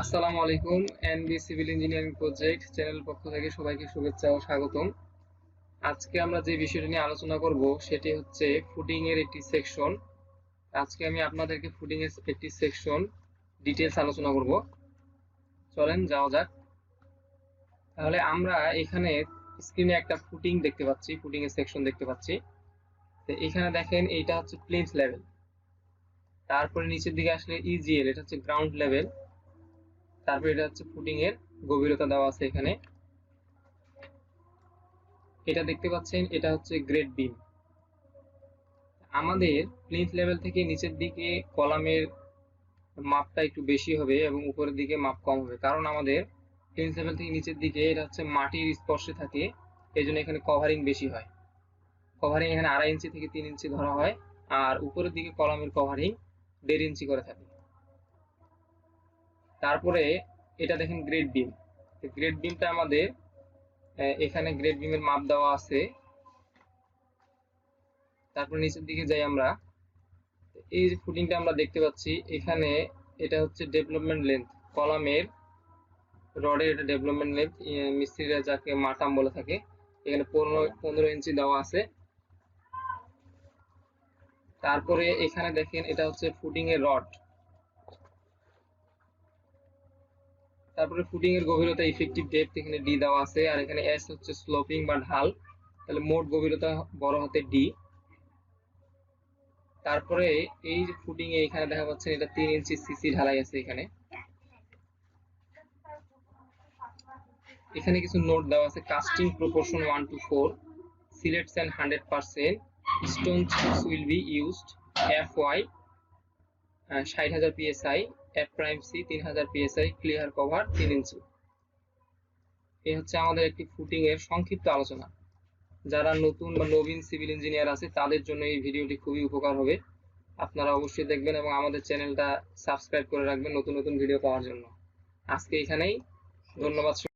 আসসালামু আলাইকুম। NB civil engineering project channel পক্ষ থেকে সবাইকে শুভেচ্ছা ও স্বাগতম। আজকে আমরা যে বিষয়টি নিয়ে আলোচনা করব সেটি হচ্ছে ফুডিং এর একটি সেকশন। আজকে আমি আপনাদেরকে ফুডিং এর একটি সেকশন ডিটেইলস আলোচনা করব। চলেন যাওয়া যাক। তাহলে আমরা এখানে স্ক্রিনে একটা ফুডিং দেখতে পাচ্ছি, ফুডিং এর সেকশন দেখতে পাচ্ছি। তো এখানে দেখেন এইটা হচ্ছে প্লিন্থ লেভেল, তারপরে নিচের দিকে আসলে ইজিএল, এটা হচ্ছে গ্রাউন্ড লেভেল, তারপরে এটা হচ্ছে ফুডিং এর গভীরতা দেওয়া আছে এখানে। এটা দেখতে পাচ্ছেন, এটা হচ্ছে গ্রেড বিম। আমাদের প্লিন্থ লেভেল থেকে নিচের দিকে কলামের মাপটা একটু বেশি হবে এবং উপরের দিকে মাপ কম হবে, কারণ আমাদের প্লিন্থ লেভেল থেকে নিচের দিকে এটা হচ্ছে মাটির স্পর্শে থাকে, এই জন্য এখানে কভারিং বেশি হয়। কভারিং এখানে 2.5 ইঞ্চি থেকে 3 ইঞ্চি ধরা হয়, আর উপরের দিকে কলামের কভারিং 1.5 ইঞ্চি করে থাকে। তারপরে এটা দেখেন গ্রেড বিম। গ্রেড বিমটা আমাদের এখানে গ্রেড বিমের মাপ দেওয়া আছে। তারপর নিচের দিকে যাই আমরা, এই যে ফুটিংটা আমরা দেখতে পাচ্ছি এখানে, এটা হচ্ছে ডেভেলপমেন্ট লেন্থ, কলামের রডের এটা ডেভেলপমেন্ট লেন্থ, মিস্ত্রিরা যাকে মাটাম বলে থাকে। এখানে 15 ইঞ্চি দেওয়া আছে। তারপরে এখানে দেখেন এটা হচ্ছে ফুটিং এর রড। তারপরে ফুটিং এর গভীরতা ইফেক্টিভ ডেপথ এখানে ডি দেওয়া আছে, আর এখানে এস হচ্ছে স্লোপিং বা ঢাল, তাহলে মোট গভীরতা বড় হাতে ডি। তারপরে এই যে ফুটিং এ এখানে দেখা যাচ্ছে এটা 3 ইঞ্চি সিসি ঢালাই আছে এখানে। এখানে কিছু নোট দেওয়া আছে, casting proportion 1:4, Sylhets and 100%, stone chips will be used, FY 60,000 psi, F prime C 3,000 psi, clear cover 3 inch. এই হচ্ছে আমাদের একটি ফুটিং এর সংক্ষিপ্ত আলোচনা। যারা নতুন বা নবীন সিভিল ইঞ্জিনিয়ার আছে তাদের জন্য এই ভিডিওটি খুবই উপকার হবে। আপনারা অবশ্যই দেখবেন এবং আমাদের চ্যানেলটা সাবস্ক্রাইব করে রাখবেন নতুন নতুন ভিডিও পাওয়ার জন্য। আজকে এখানেই, ধন্যবাদ।